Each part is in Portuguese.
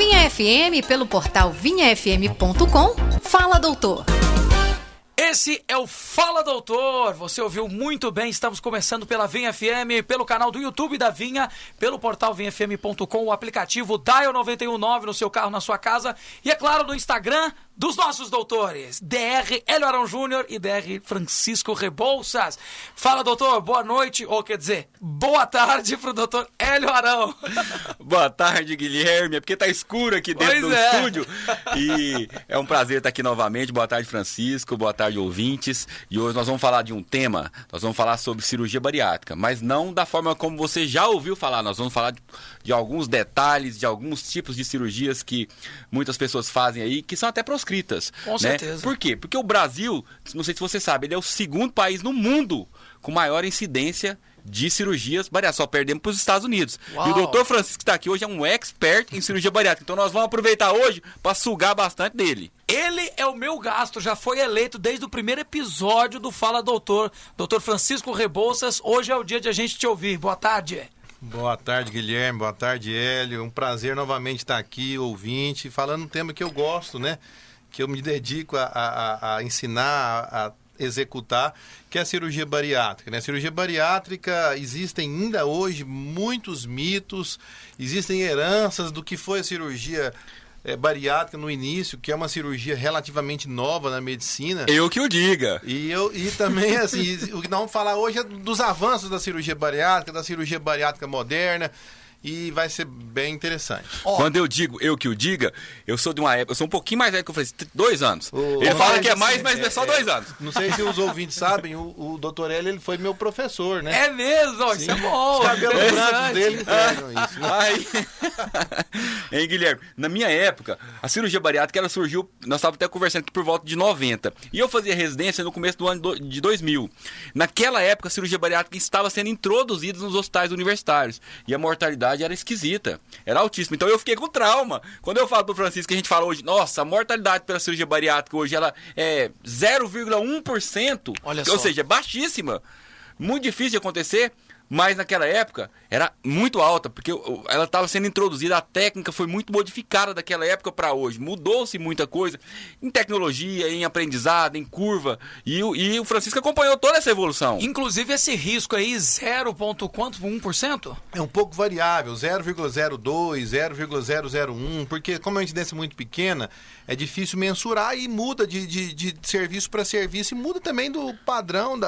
Vinha FM, pelo portal vinhafm.com. Fala, doutor. Esse é o Fala Doutor, você ouviu muito bem, estamos começando pela Vinha FM, pelo canal do YouTube da Vinha, pelo portal vinhafm.com, o aplicativo Dial 919 no seu carro, na sua casa e, é claro, no Instagram dos nossos doutores, DR Hélio Arão Júnior e DR Francisco Rebouças. Fala, doutor, boa noite, ou quer dizer, boa tarde pro doutor Hélio Arão. Boa tarde, Guilherme, é porque tá escuro aqui dentro do estúdio e é um prazer estar aqui novamente. Boa tarde, Francisco, boa tarde, ouvintes. E hoje nós vamos falar de um tema, nós vamos falar sobre cirurgia bariátrica, mas não da forma como você já ouviu falar. Nós vamos falar de alguns detalhes, de alguns tipos de cirurgias que muitas pessoas fazem aí, que são até proscritas. Com certeza. Por quê? Porque o Brasil, não sei se você sabe, ele é o segundo país no mundo com maior incidência de cirurgias bariátricas, só perdemos para os Estados Unidos. Uau. E o doutor Francisco que está aqui hoje é um expert em cirurgia bariátrica, então nós vamos aproveitar hoje para sugar bastante dele. Ele é o meu gasto, já foi eleito desde o primeiro episódio do Fala Doutor, doutor Francisco Rebouças. Hoje é o dia de a gente te ouvir. Boa tarde. Boa tarde, Guilherme. Boa tarde, Hélio. Um prazer novamente estar aqui, ouvinte, falando um tema que eu gosto, né? Que eu me dedico a ensinar, a executar, que é a cirurgia bariátrica, né? Cirurgia bariátrica, existem ainda hoje muitos mitos, existem heranças do que foi a cirurgia bariátrica no início, que é uma cirurgia relativamente nova na medicina. Eu que o diga. E também, assim, o que nós vamos falar hoje é dos avanços da cirurgia bariátrica moderna, e vai ser bem interessante. Quando eu digo eu que o diga, eu sou de uma época, eu sou um pouquinho mais velho que eu falei, 2 anos. Ele fala que é mais, mas é só 2 anos. Não sei se os ouvintes sabem, o Dr. Hélio, ele foi meu professor, né? É mesmo? Isso é bom. Os cabelos brancos dele entregam isso, né? Aí... Hein, Guilherme? Na minha época, a cirurgia bariátrica, ela surgiu, nós estávamos até conversando aqui por volta de 90. E eu fazia residência no começo do ano de 2000. Naquela época, a cirurgia bariátrica estava sendo introduzida nos hospitais universitários. E a mortalidade era esquisita, era altíssima. Então eu fiquei com trauma. Quando eu falo pro Francisco que a gente fala hoje, nossa, a mortalidade pela cirurgia bariátrica hoje ela é 0,1%. Olha só. Ou seja, é baixíssima. Muito difícil de acontecer. Mas naquela época era muito alta, porque ela estava sendo introduzida, a técnica foi muito modificada daquela época para hoje. Mudou-se muita coisa em tecnologia, em aprendizado, em curva. E o Francisco acompanhou toda essa evolução. Inclusive esse risco aí, 0,1%? É um pouco variável, 0,02, 0,001, porque como é uma incidência muito pequena, é difícil mensurar e muda de serviço para serviço e muda também do padrão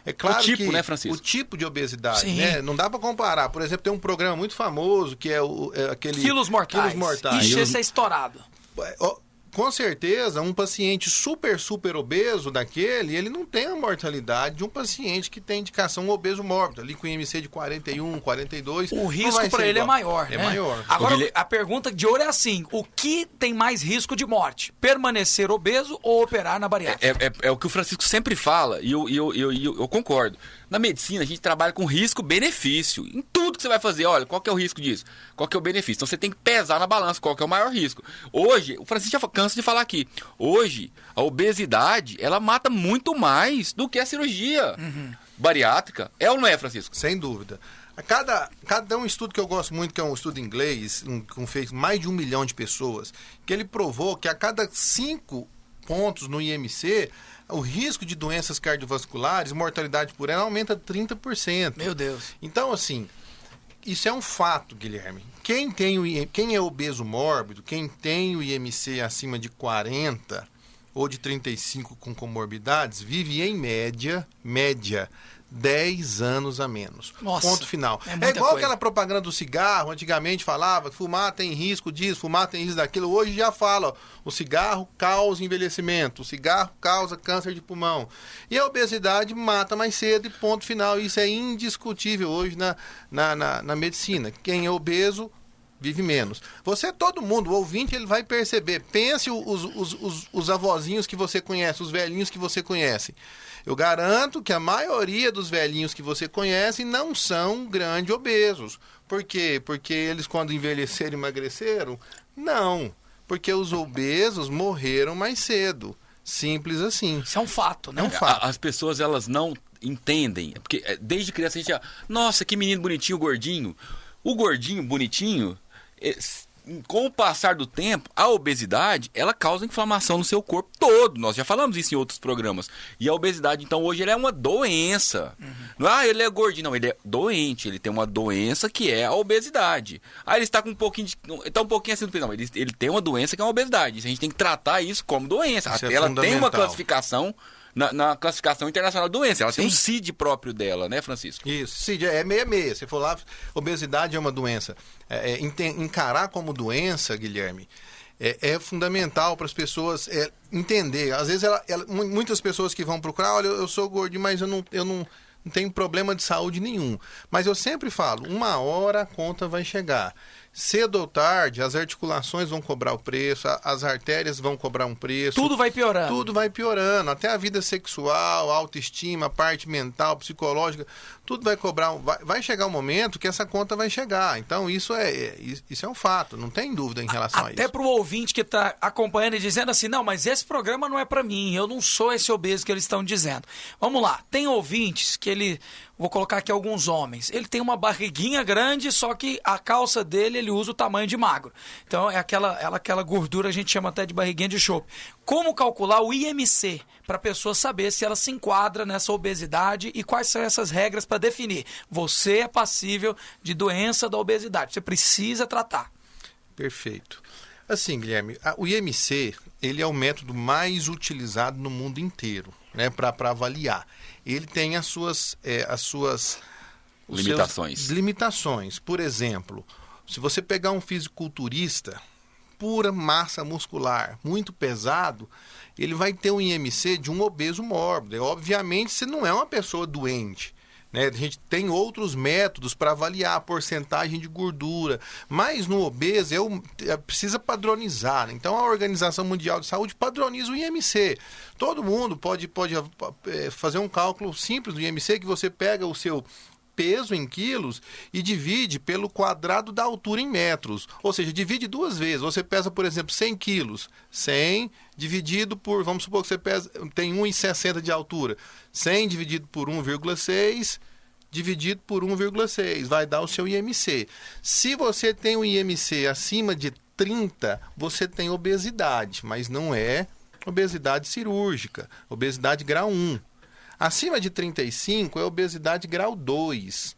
é claro o tipo, que né, Francisco? O tipo de obesidade, Sim. né? Não dá para comparar. Por exemplo, tem um programa muito famoso que é aquele... Quilos mortais. Ixi, esse é estourado. Com certeza, um paciente super obeso daquele, ele não tem a mortalidade de um paciente que tem indicação obeso mórbido, ali com IMC de 41, 42. O risco para ele é maior, né? É maior. Agora, a pergunta de ouro é assim, o que tem mais risco de morte? Permanecer obeso ou operar na bariátrica? É o que o Francisco sempre fala, e eu concordo. Na medicina, a gente trabalha com risco-benefício. Em tudo que você vai fazer, olha, qual que é o risco disso? Qual que é o benefício? Então você tem que pesar na balança qual que é o maior risco. Hoje, o Francisco já cansa de falar aqui, hoje a obesidade, ela mata muito mais do que a cirurgia bariátrica. É ou não é, Francisco? Sem dúvida. Cada um estudo que eu gosto muito, que é um estudo inglês, com fez mais de 1 milhão de pessoas, que ele provou que a cada 5 pontos no IMC, o risco de doenças cardiovasculares, mortalidade por ela, aumenta 30%. Meu Deus. Então, assim, isso é um fato, Guilherme. Quem é obeso mórbido, quem tem o IMC acima de 40 ou de 35 com comorbidades, vive em média, 10 anos a menos. Nossa, ponto final. É igual coisa. aquela propaganda do cigarro, antigamente falava que fumar tem risco disso, fumar tem risco daquilo. Hoje já fala, ó, o cigarro causa envelhecimento, o cigarro causa câncer de pulmão. E a obesidade mata mais cedo e ponto final. Isso é indiscutível hoje na medicina. Quem é obeso vive menos. Todo mundo, o ouvinte, ele vai perceber. Pense os avózinhos que você conhece, os velhinhos que você conhece. Eu garanto que a maioria dos velhinhos que você conhece não são grandes obesos. Por quê? Porque eles, quando envelheceram, emagreceram? Não. Porque os obesos morreram mais cedo. Simples assim. Isso é um fato, né? É um fato. As pessoas, elas não entendem. Porque desde criança a gente já... Nossa, que menino bonitinho, gordinho. O gordinho, bonitinho... com o passar do tempo, a obesidade, ela causa inflamação no seu corpo todo. Nós já falamos isso em outros programas. E a obesidade, então, hoje, ele é uma doença. Não ele é gordinho, não. Ele é doente. Ele tem uma doença que é a obesidade. Aí ele está com um pouquinho está um pouquinho acima do peso. Não, ele tem uma doença que é uma obesidade. A gente tem que tratar isso como doença. Isso ela tem uma fundamental. classificação na classificação internacional de doença. Ela tem um CID próprio dela, né, Francisco? Isso, CID é 66. Se for lá, obesidade é uma doença. Encarar como doença, Guilherme, é fundamental para as pessoas entender. Às vezes, muitas pessoas que vão procurar, olha, eu sou gordinho, mas eu não tenho problema de saúde nenhum. Mas eu sempre falo, uma hora a conta vai chegar. Cedo ou tarde, as articulações vão cobrar o preço, as artérias vão cobrar um preço. Tudo vai piorando. Tudo vai piorando. Até a vida sexual, a autoestima, a parte mental, psicológica, tudo vai cobrar. Vai chegar um momento que essa conta vai chegar. Então, isso é um fato. Não tem dúvida em relação a isso. Até para o ouvinte que está acompanhando e dizendo assim, não, mas esse programa não é para mim. Eu não sou esse obeso que eles estão dizendo. Vamos lá. Tem ouvintes que vou colocar aqui alguns homens. Ele tem uma barriguinha grande, só que a calça dele, ele usa o tamanho de magro. Então, é aquela gordura, a gente chama até de barriguinha de chope. Como calcular o IMC para a pessoa saber se ela se enquadra nessa obesidade e quais são essas regras para definir? Você é passível de doença da obesidade. Você precisa tratar. Perfeito. Assim, Guilherme, o IMC, ele é o método mais utilizado no mundo inteiro, né, para avaliar. Ele tem as suas limitações. Por exemplo, se você pegar um fisiculturista, pura massa muscular, muito pesado, ele vai ter um IMC de um obeso mórbido. Obviamente, você não é uma pessoa doente, né? A gente tem outros métodos para avaliar a porcentagem de gordura, mas no obeso precisa padronizar. Então, a Organização Mundial de Saúde padroniza o IMC. Todo mundo pode fazer um cálculo simples do IMC, que você pega o seu peso em quilos e divide pelo quadrado da altura em metros. Ou seja, divide duas vezes. Você pesa, por exemplo, 100 quilos. 100 dividido por, vamos supor que você tem 1,60 de altura. 100 dividido por 1,6 dividido por 1,6. Vai dar o seu IMC. Se você tem um IMC acima de 30, você tem obesidade, mas não é obesidade cirúrgica. Obesidade grau 1. Acima de 35 é obesidade grau 2.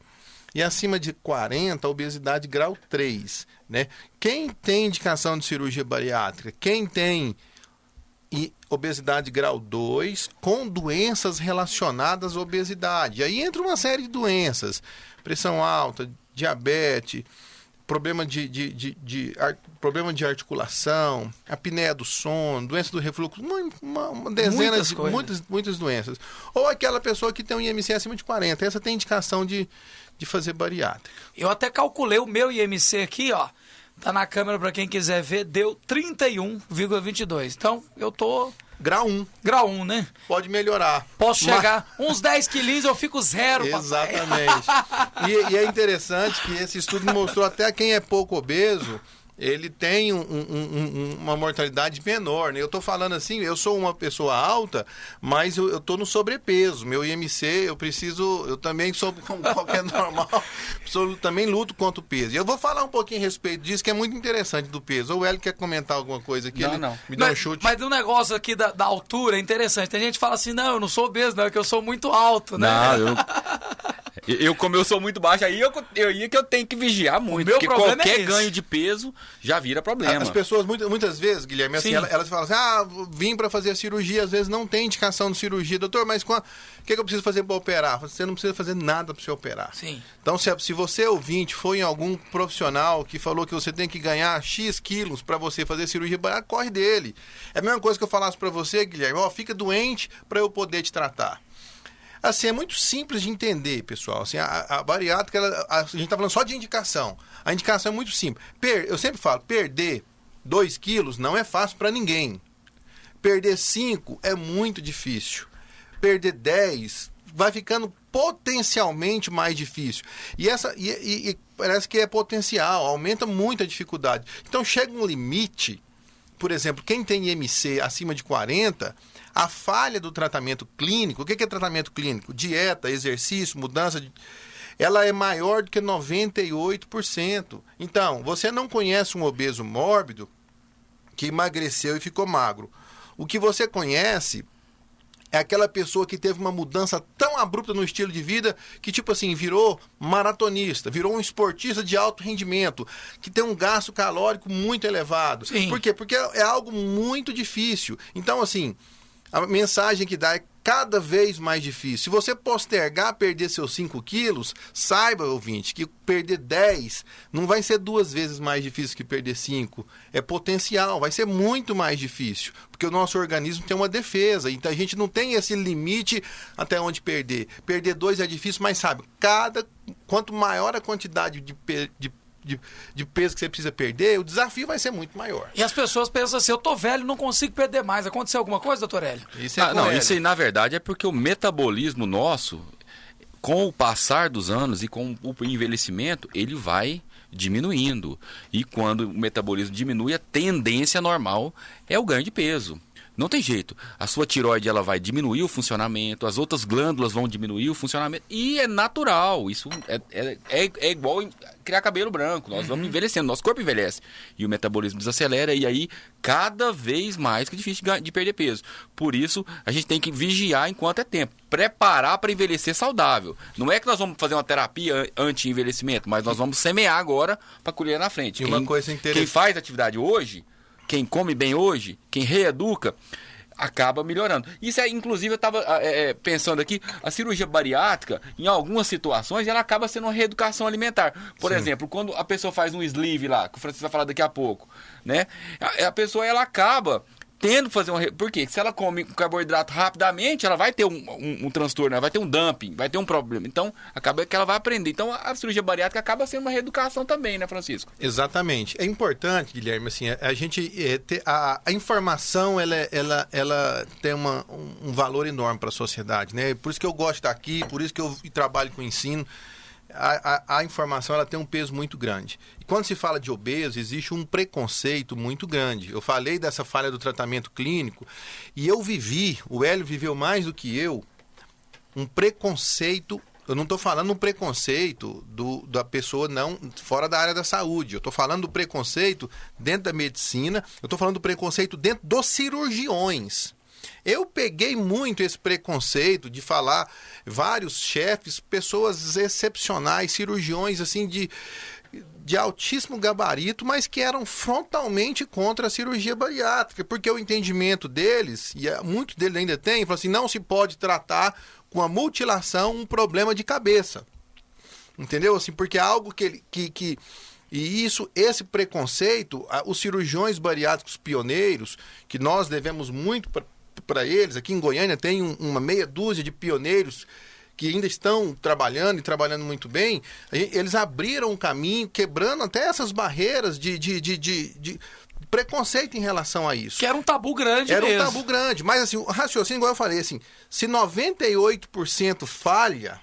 E acima de 40, obesidade grau 3. Né? Quem tem indicação de cirurgia bariátrica? Quem tem obesidade grau 2 com doenças relacionadas à obesidade. E aí entra uma série de doenças. Pressão alta, diabetes, problema de articulação, apneia do sono, doença do refluxo, uma dezena de muitas doenças. Ou aquela pessoa que tem um IMC acima de 40, essa tem indicação de fazer bariátrica. Eu até calculei o meu IMC aqui, ó, tá na câmera para quem quiser ver, deu 31,22. Então, eu tô... Grau 1. Grau 1, né? Pode melhorar. Posso chegar uns 10 quilinhos, eu fico zero. Exatamente. E é interessante que esse estudo mostrou até quem é pouco obeso, ele tem uma mortalidade menor, né? Eu tô falando assim, eu sou uma pessoa alta, mas eu tô no sobrepeso. Meu IMC, eu também sou como qualquer normal, também luto contra o peso. E eu vou falar um pouquinho a respeito disso, que é muito interessante do peso. Ou o Hélio quer comentar alguma coisa aqui? Não. Me dá um chute. Mas o negócio aqui da altura é interessante. Tem gente que fala assim, não, eu não sou obeso, não, é que eu sou muito alto, né? Não, como eu sou muito baixo, aí eu tenho que vigiar muito, porque qualquer ganho de peso já vira problema. As pessoas, muitas vezes, Guilherme, assim, elas falam assim, vim para fazer a cirurgia, às vezes não tem indicação de cirurgia. Doutor, mas o que eu preciso fazer para operar? Você não precisa fazer nada para você operar. Sim. Então, se você, ouvinte, foi em algum profissional que falou que você tem que ganhar X quilos para você fazer cirurgia bariátrica, corre dele. É a mesma coisa que eu falasse para você, Guilherme, fica doente para eu poder te tratar. Assim, é muito simples de entender, pessoal. Assim, a bariátrica, a gente está falando só de indicação. A indicação é muito simples. Eu sempre falo, perder 2 quilos não é fácil para ninguém. Perder 5 é muito difícil. Perder 10 vai ficando potencialmente mais difícil. E parece que é potencial, aumenta muito a dificuldade. Então, chega um limite, por exemplo, quem tem IMC acima de 40... A falha do tratamento clínico, o que é tratamento clínico? Dieta, exercício, mudança ela é maior do que 98%. Então, você não conhece um obeso mórbido que emagreceu e ficou magro. O que você conhece é aquela pessoa que teve uma mudança tão abrupta no estilo de vida que, tipo assim, virou maratonista, virou um esportista de alto rendimento, que tem um gasto calórico muito elevado. Sim. Por quê? Porque é algo muito difícil. Então, assim, a mensagem que dá é cada vez mais difícil. Se você postergar perder seus 5 quilos, saiba, ouvinte, que perder 10 não vai ser 2 vezes mais difícil que perder 5. É potencial, vai ser muito mais difícil. Porque o nosso organismo tem uma defesa. Então a gente não tem esse limite até onde perder. Perder 2 é difícil, mas sabe, quanto maior a quantidade de peso que você precisa perder, o desafio vai ser muito maior. E as pessoas pensam assim, eu tô velho, não consigo perder mais. Aconteceu alguma coisa, doutor Hélio? Isso é não, isso aí na verdade é porque o metabolismo nosso, com o passar dos anos e com o envelhecimento, ele vai diminuindo. E quando o metabolismo diminui, a tendência normal é o ganho de peso. Não tem jeito. A sua tireoide ela vai diminuir o funcionamento, as outras glândulas vão diminuir o funcionamento. E é natural. Isso é igual criar cabelo branco. Nós vamos envelhecendo, nosso corpo envelhece. E o metabolismo desacelera e aí cada vez mais que é difícil de perder peso. Por isso, a gente tem que vigiar enquanto é tempo. Preparar para envelhecer saudável. Não é que nós vamos fazer uma terapia anti-envelhecimento, mas nós vamos semear agora para colher na frente. E uma coisa interessante. Quem faz atividade hoje, quem come bem hoje, quem reeduca, acaba melhorando. Isso é, inclusive, eu estava pensando aqui, a cirurgia bariátrica, em algumas situações, ela acaba sendo uma reeducação alimentar. Por exemplo, quando a pessoa faz um sleeve lá, que o Francisco vai falar daqui a pouco, né? A pessoa, ela acaba tendo que fazer Por quê? Se ela come carboidrato rapidamente, ela vai ter um transtorno, ela vai ter um dumping, vai ter um problema. Então, acaba que ela vai aprender. Então, a cirurgia bariátrica acaba sendo uma reeducação também, né, Francisco? Exatamente. É importante, Guilherme, assim, a gente ter a informação, ela tem um valor enorme para a sociedade, né? Por isso que eu gosto de estar aqui, por isso que eu trabalho com ensino. A informação ela tem um peso muito grande. E quando se fala de obeso, existe um preconceito muito grande. Eu falei dessa falha do tratamento clínico e o Hélio viveu mais do que eu, um preconceito. Eu não estou falando um preconceito da pessoa não fora da área da saúde. Eu estou falando do preconceito dentro da medicina, eu estou falando do preconceito dentro dos cirurgiões. Eu peguei muito esse preconceito de falar vários chefes, pessoas excepcionais, cirurgiões assim de altíssimo gabarito, mas que eram frontalmente contra a cirurgia bariátrica, porque o entendimento deles, e muitos deles ainda têm, falam assim, não se pode tratar com a mutilação um problema de cabeça. Entendeu? Assim, porque é algo esse preconceito, os cirurgiões bariátricos pioneiros, que nós devemos muito para eles, aqui em Goiânia tem uma meia dúzia de pioneiros que ainda estão trabalhando e trabalhando muito bem, eles abriram um caminho, quebrando até essas barreiras de preconceito em relação a isso. Que era um tabu grande mesmo. Era um tabu grande, mas assim, o raciocínio, igual eu falei, assim, se 98% falha,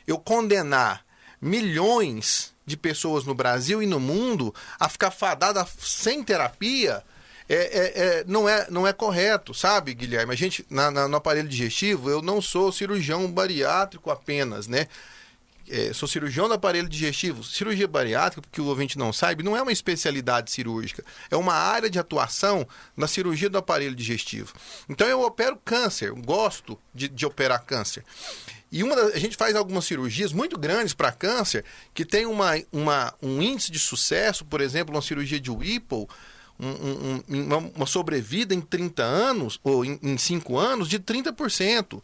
eu condenar milhões de pessoas no Brasil e no mundo a ficar fadada sem terapia, não é correto, sabe, Guilherme? A gente, no aparelho digestivo, eu não sou cirurgião bariátrico apenas, né? Sou cirurgião do aparelho digestivo. Cirurgia bariátrica, porque o ouvinte não sabe, não é uma especialidade cirúrgica. É uma área de atuação na cirurgia do aparelho digestivo. Então eu opero câncer, gosto de operar câncer. E a gente faz algumas cirurgias muito grandes para câncer, que tem um índice de sucesso, por exemplo, uma cirurgia de Whipple, uma sobrevida em 30 anos, ou em 5 anos, de 30%.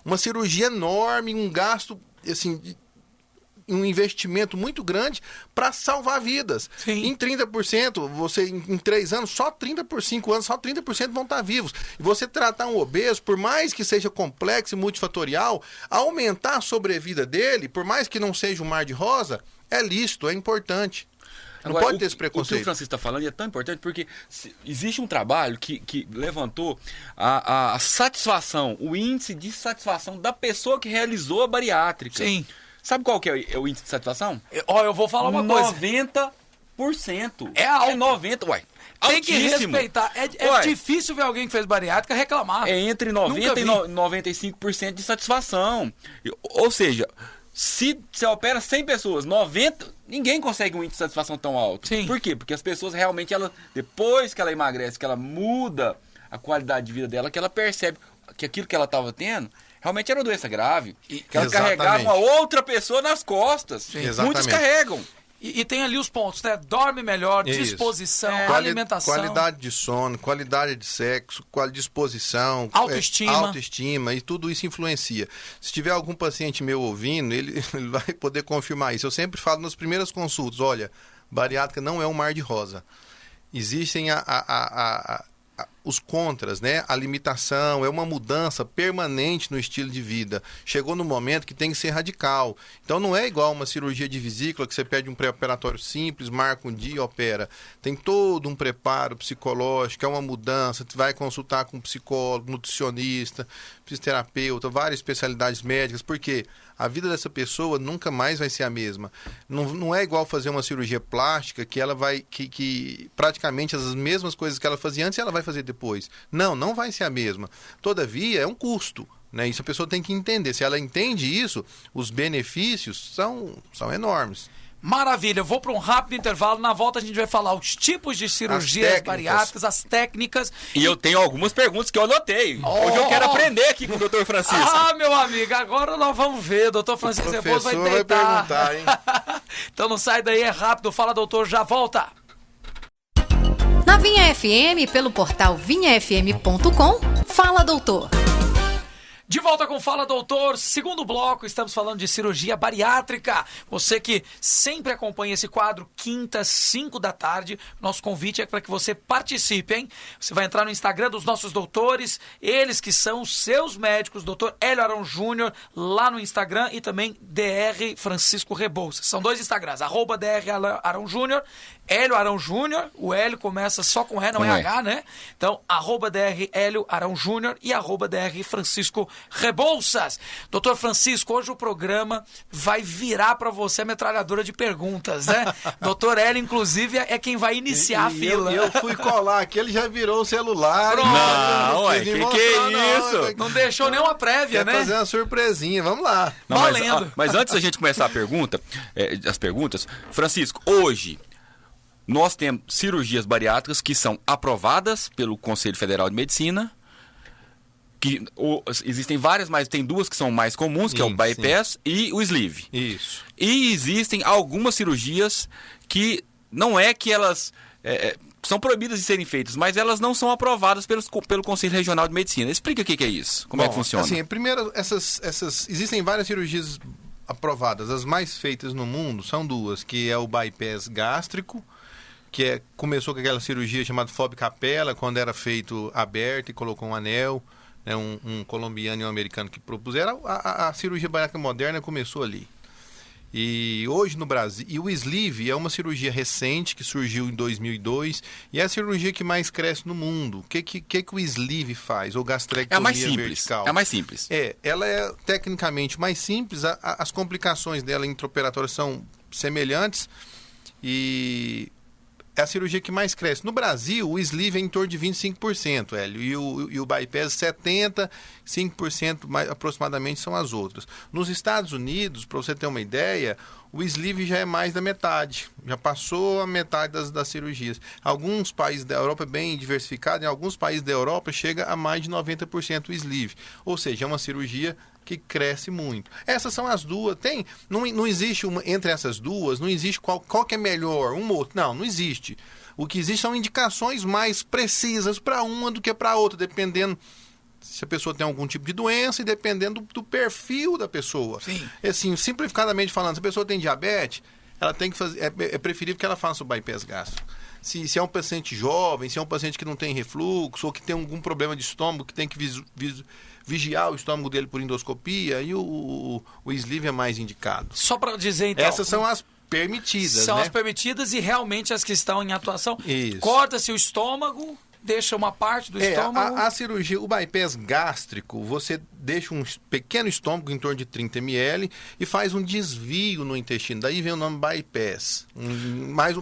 Uma cirurgia enorme, um gasto, assim, um investimento muito grande para salvar vidas. Sim. Em 30%, você em 3 anos, só 30 por 5 anos, só 30% vão estar vivos. E você tratar um obeso, por mais que seja complexo e multifatorial, aumentar a sobrevida dele, por mais que não seja um mar de rosa, é lícito, é importante. Não Agora, pode ter esse preconceito. O que o Francisco está falando é tão importante porque existe um trabalho que levantou a satisfação, o índice de satisfação da pessoa que realizou a bariátrica. Sim. Sabe qual que é o índice de satisfação? Eu vou falar uma coisa. 90%. É alto. É 90%, uai. Tem Altíssimo. que respeitar. É difícil ver alguém que fez bariátrica reclamar. É entre 90% e 95% de satisfação. Ou seja, Se você opera 100 pessoas, 90, ninguém consegue um índice de satisfação tão alto. Sim. Por quê? Porque as pessoas realmente, depois que ela emagrece, que ela muda a qualidade de vida dela, que ela percebe que aquilo que ela estava tendo realmente era uma doença grave. Que ela carregava uma outra pessoa nas costas. Muitos carregam. E tem ali os pontos, né? Dorme melhor, disposição, alimentação. Qualidade de sono, qualidade de sexo, disposição, autoestima, e tudo isso influencia. Se tiver algum paciente meu ouvindo, ele vai poder confirmar isso. Eu sempre falo nas primeiras consultas, olha, bariátrica não é um mar de rosa. Existem os contras, né? A limitação, é uma mudança permanente no estilo de vida. Chegou no momento que tem que ser radical. Então não é igual uma cirurgia de vesícula que você pede um pré-operatório simples, marca um dia e opera. Tem todo um preparo psicológico, é uma mudança, você vai consultar com um psicólogo, nutricionista, fisioterapeuta, várias especialidades médicas, porque a vida dessa pessoa nunca mais vai ser a mesma. Não é igual fazer uma cirurgia plástica que ela vai, que praticamente as mesmas coisas que ela fazia antes, ela vai fazer depois. Não vai ser a mesma. Todavia, é um custo, né? Isso a pessoa tem que entender. Se ela entende isso, os benefícios são enormes. Maravilha, eu vou para um rápido intervalo. Na volta a gente vai falar os tipos de cirurgias bariátricas, as técnicas. E eu tenho algumas perguntas que eu anotei. Hoje eu quero aprender aqui com o Dr. Francisco. Ah, meu amigo, agora nós vamos ver. O Dr. Francisco Rebozo vai deitar. Vai perguntar, hein? Então não sai daí, é rápido. Fala, doutor, já volta. Na Vinha FM, pelo portal vinhafm.com, fala, doutor. De volta com Fala Doutor, segundo bloco, estamos falando de cirurgia bariátrica. Você que sempre acompanha esse quadro, quinta, 5 da tarde, nosso convite é para que você participe, hein? Você vai entrar no Instagram dos nossos doutores, eles que são os seus médicos, Dr. Hélio Arão Júnior, lá no Instagram, e também Dr. Francisco Rebouças. São 2 Instagrams, @Dr. Arão Júnior, Hélio Arão Júnior, o Hélio começa só com H, não é H, né? Então, @Dr. Hélio Arão Júnior e @Dr. Francisco Rebouças. Doutor Francisco, hoje o programa vai virar para você a metralhadora de perguntas, né? Doutor Hélio, inclusive, é quem vai iniciar a fila. Eu fui colar aqui, ele já virou o celular. Não, ué, que é isso? Não deixou nenhuma prévia, né? Fazer uma surpresinha, vamos lá. Não, mas antes da gente começar as perguntas, Francisco, hoje nós temos cirurgias bariátricas que são aprovadas pelo Conselho Federal de Medicina, que existem várias, mas tem 2 que são mais comuns, que é o bypass e o sleeve. Isso. E existem algumas cirurgias que não é que elas são proibidas de serem feitas, mas elas não são aprovadas pelo Conselho Regional de Medicina. Explica o que é isso, como é que funciona. Assim, primeiro, existem várias cirurgias aprovadas. As mais feitas no mundo são 2, que é o bypass gástrico, que começou com aquela cirurgia chamada FOB Capella, quando era feito aberto e colocou um anel. Né, um colombiano e um americano que propuseram. A cirurgia bariátrica moderna começou ali. E hoje no Brasil... E o sleeve é uma cirurgia recente que surgiu em 2002 e é a cirurgia que mais cresce no mundo. O que o sleeve faz? Ou gastrectomia vertical? É a mais simples. Ela é tecnicamente mais simples. As complicações dela intraoperatórias são semelhantes e... É a cirurgia que mais cresce. No Brasil, o sleeve é em torno de 25%, Hélio, e o bypass 70%, 5% mais, aproximadamente são as outras. Nos Estados Unidos, para você ter uma ideia, o sleeve já é mais da metade, já passou a metade das cirurgias. Alguns países da Europa, bem diversificados, em alguns países da Europa chega a mais de 90% o sleeve, ou seja, é uma cirurgia que cresce muito. Essas são as 2. Não existe entre essas 2, não existe qual que é melhor, uma ou outra. Não existe. O que existe são indicações mais precisas para uma do que para outra, dependendo se a pessoa tem algum tipo de doença e dependendo do perfil da pessoa. Sim. Assim, simplificadamente falando, se a pessoa tem diabetes, ela tem que fazer, é preferível que ela faça o bypass gástrico. Se é um paciente jovem, se é um paciente que não tem refluxo ou que tem algum problema de estômago, que tem que vigiar o estômago dele por endoscopia, e o sleeve é mais indicado. Só para dizer, então... Essas são as permitidas, São né? as permitidas e realmente as que estão em atuação. Isso. Corta-se o estômago, deixa uma parte do estômago... A cirurgia, o bypass gástrico, você deixa um pequeno estômago em torno de 30 ml e faz um desvio no intestino. Daí vem o nome bypass.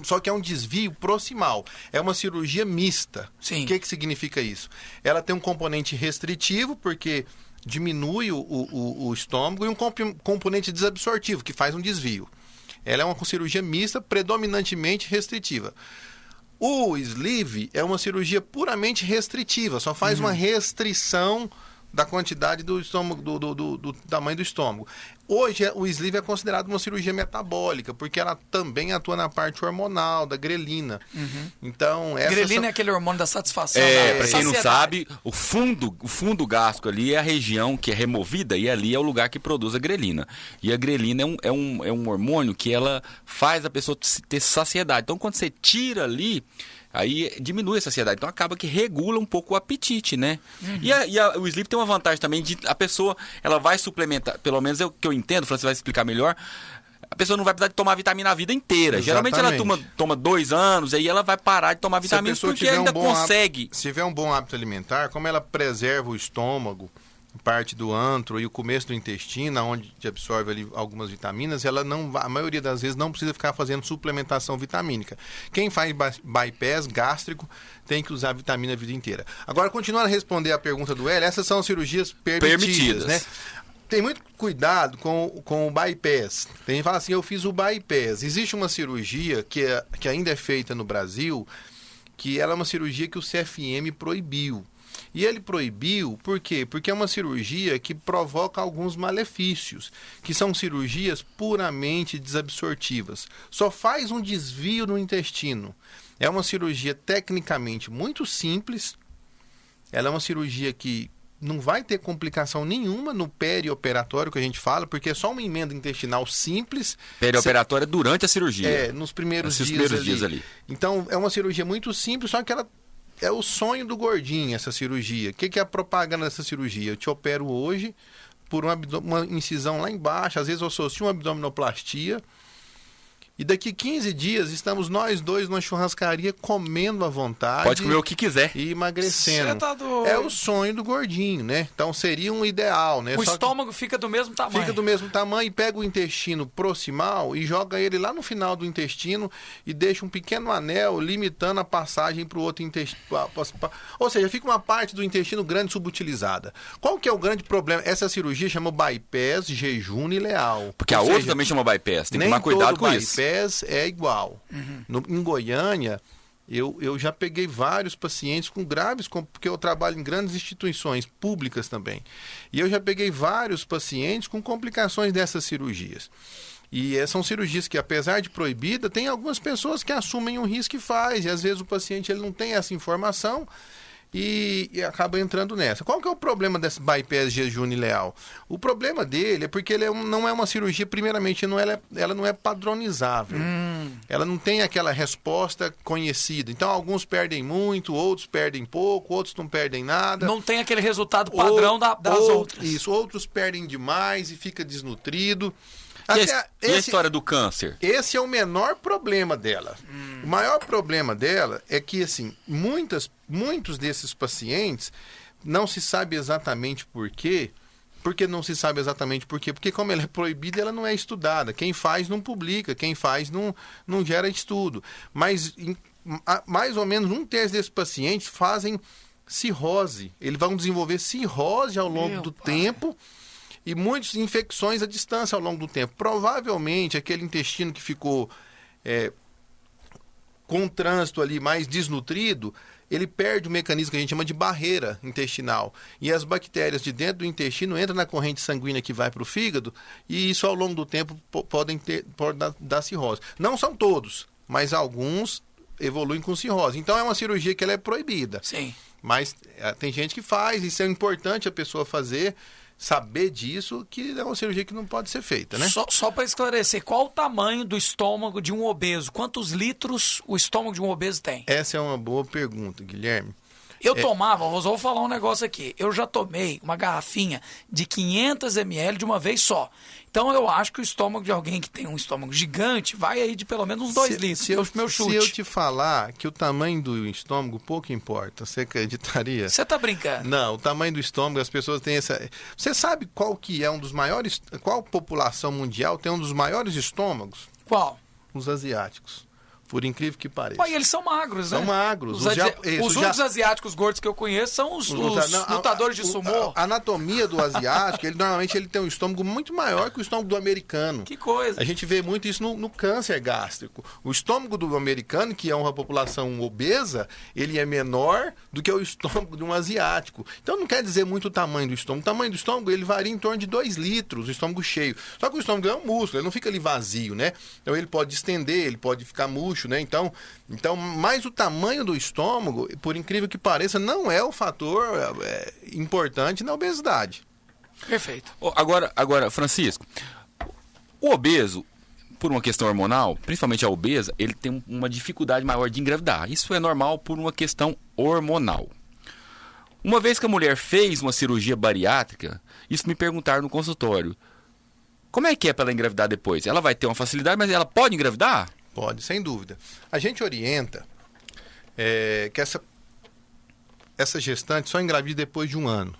Só que é um desvio proximal. É uma cirurgia mista. Sim. O que significa isso? Ela tem um componente restritivo, porque diminui o estômago, e um componente desabsortivo, que faz um desvio. Ela é uma cirurgia mista, predominantemente restritiva. O sleeve é uma cirurgia puramente restritiva, só faz uma restrição da quantidade do estômago, do tamanho do estômago. Hoje, o sleeve é considerado uma cirurgia metabólica, porque ela também atua na parte hormonal, da grelina. Então, Grelina é aquele hormônio da satisfação. Pra quem não sabe, o fundo gástrico ali é a região que é removida e ali é o lugar que produz a grelina. E a grelina é um hormônio que ela faz a pessoa ter saciedade. Então, quando você tira ali, aí diminui a saciedade. Então acaba que regula um pouco o apetite, né? E o sleeve tem uma vantagem também de a pessoa, ela vai suplementar, pelo menos é o que eu entendo, você vai explicar melhor, a pessoa não vai precisar de tomar vitamina a vida inteira. Exatamente. Geralmente ela toma 2 anos, aí ela vai parar de tomar vitaminas porque ainda consegue. Se tiver um bom hábito alimentar, como ela preserva o estômago, parte do antro e o começo do intestino, onde absorve ali algumas vitaminas, ela não, a maioria das vezes não precisa ficar fazendo suplementação vitamínica. Quem faz bypass gástrico tem que usar vitamina a vida inteira. Agora, continuando a responder a pergunta do Hélio, essas são cirurgias permitidas, né? Tem muito cuidado com o bypass. Tem gente que fala assim, eu fiz o bypass. Existe uma cirurgia que ainda é feita no Brasil, que ela é uma cirurgia que o CFM proibiu. E ele proibiu, por quê? Porque é uma cirurgia que provoca alguns malefícios, que são cirurgias puramente desabsortivas. Só faz um desvio no intestino. É uma cirurgia tecnicamente muito simples. Ela é uma cirurgia que não vai ter complicação nenhuma no perioperatório, que a gente fala, porque é só uma emenda intestinal simples. Perioperatória durante a cirurgia. Nos primeiros dias ali. Então, é uma cirurgia muito simples, só que ela é o sonho do gordinho, essa cirurgia. O que é a propaganda dessa cirurgia? Eu te opero hoje por uma incisão lá embaixo, às vezes eu associo uma abdominoplastia, e daqui 15 dias estamos nós dois numa churrascaria comendo à vontade. Pode comer o que quiser. E emagrecendo. Você tá doido. É o sonho do gordinho, né? Então seria um ideal, né? O estômago fica do mesmo tamanho. Fica do mesmo tamanho e pega o intestino proximal e joga ele lá no final do intestino e deixa um pequeno anel limitando a passagem para o outro intestino. Ou seja, fica uma parte do intestino grande subutilizada. Qual que é o grande problema? Essa cirurgia chama bypass jejum ileal. Porque a outra também chama bypass. Tem que tomar cuidado com isso. É igual. Em Goiânia, eu já peguei vários pacientes com graves, porque eu trabalho em grandes instituições públicas também. E eu já peguei vários pacientes com complicações dessas cirurgias. E são cirurgias que, apesar de proibida, tem algumas pessoas que assumem o risco e faz. E às vezes o paciente ele não tem essa informação e acaba entrando nessa. Qual que é o problema desse bypass jejum ileal? O problema dele é porque ele não é uma cirurgia, primeiramente, ela não é padronizável. Ela não tem aquela resposta conhecida. Então, alguns perdem muito, outros perdem pouco, outros não perdem nada. Não tem aquele resultado padrão das outras. Isso, outros perdem demais e fica desnutrido. E a história do câncer? Esse é o menor problema dela. O maior problema dela é que, assim, muitos desses pacientes não se sabe exatamente por quê. Por que não se sabe exatamente por quê? Porque como ela é proibida, ela não é estudada. Quem faz não publica, quem faz não gera estudo. Mas mais ou menos 1/3 desses pacientes fazem cirrose. Eles vão desenvolver cirrose ao longo do tempo. E muitas infecções à distância ao longo do tempo. Provavelmente, aquele intestino que ficou com um trânsito ali mais desnutrido, ele perde o mecanismo que a gente chama de barreira intestinal. E as bactérias de dentro do intestino entram na corrente sanguínea que vai para o fígado, e isso ao longo do tempo pode dar cirrose. Não são todos, mas alguns evoluem com cirrose. Então é uma cirurgia que ela é proibida. Sim. Mas tem gente que faz, isso é importante a pessoa fazer, saber disso, que é uma cirurgia que não pode ser feita, né? Só para esclarecer, qual o tamanho do estômago de um obeso? Quantos litros o estômago de um obeso tem? Essa é uma boa pergunta, Guilherme. Eu tomava, vou falar um negócio aqui, eu já tomei uma garrafinha de 500 ml de uma vez só. Então eu acho que o estômago de alguém que tem um estômago gigante vai aí de pelo menos uns 2 litros, meu chute. Se eu te falar que o tamanho do estômago pouco importa, você acreditaria? Você tá brincando? Não, o tamanho do estômago, as pessoas têm essa... Você sabe qual que é um dos maiores... Qual população mundial tem um dos maiores estômagos? Qual? Os asiáticos. Por incrível que pareça. Mas eles são magros, né? São magros. Os únicos asiáticos gordos que eu conheço são os lutadores de sumô. A anatomia do asiático, normalmente ele tem um estômago muito maior que o estômago do americano. Que coisa. A gente vê muito isso no câncer gástrico. O estômago do americano, que é uma população obesa, ele é menor do que o estômago de um asiático. Então não quer dizer muito o tamanho do estômago. O tamanho do estômago, ele varia em torno de 2 litros, o estômago cheio. Só que o estômago é um músculo, ele não fica ali vazio, né? Então ele pode estender, ele pode ficar murcho, né? Então, mas o tamanho do estômago, por incrível que pareça, não é o fator importante na obesidade. Perfeito. Agora, Francisco, o obeso, por uma questão hormonal, principalmente a obesa, ele tem uma dificuldade maior de engravidar. Isso é normal por uma questão hormonal. Uma vez que a mulher fez uma cirurgia bariátrica, isso me perguntaram no consultório. Como é que é para ela engravidar depois? Ela vai ter uma facilidade, mas ela pode engravidar? Pode, sem dúvida. A gente orienta que essa gestante só engravida depois de 1 ano,